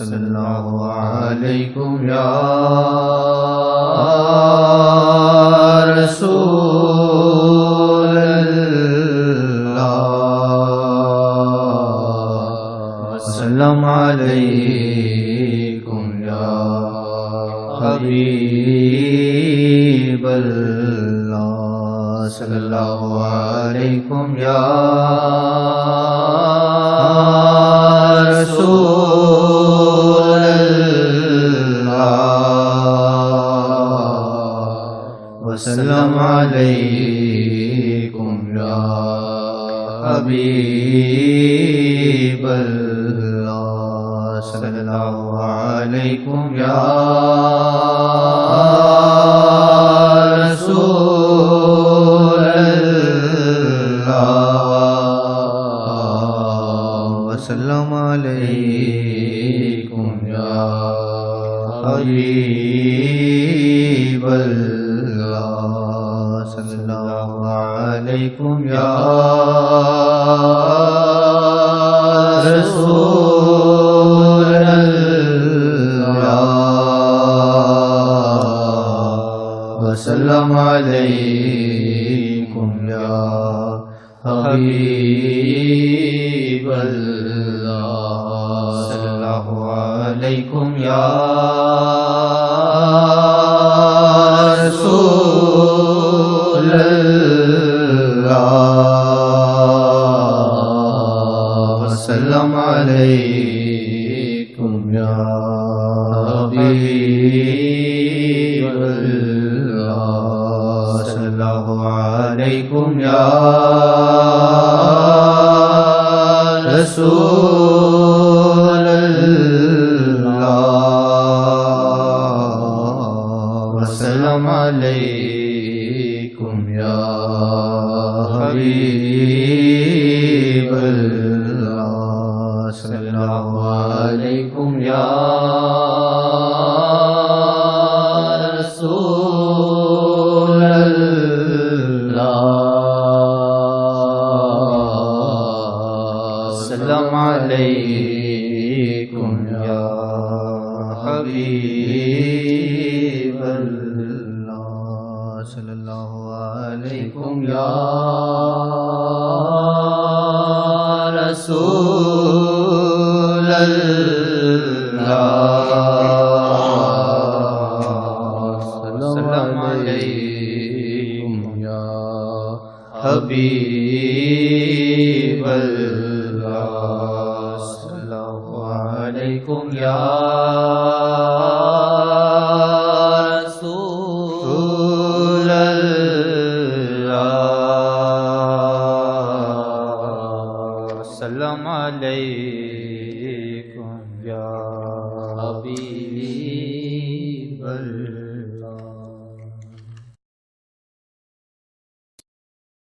صلی اللہ علیکم یا رسول اللہ، وسلم علیکم یا حبیب اللہ، صلی اللہ علیکم یا رسول اللہ، وسلم علیکم یا حبیب اللہ، صلی اللہ علیکم یا رسول اللہ، وسلم علیکم یا حبیب اللہ، صلی اللہ علیکم یا رسول اللہ، وسلم علیکم یا حبیب اللہ، صلی اللہ علیکم یا رسول اللہ، وسلم علیکم یا حبیب اللہ، صلی اللہ علیکم یا رسول اللہ، وسلم علیکم یا حبیب اللہ، صلی اللہ علیکم یا رسول اللہ، وسلم علیکم یا حبیب اللہ، صلی اللہ علیکم یا رسول اللہ، وسلم علیکم یا حبیب اللہ، صلی اللہ علیکم یا رسول اللہ، وسلم علیکم یا حبیب اللہ۔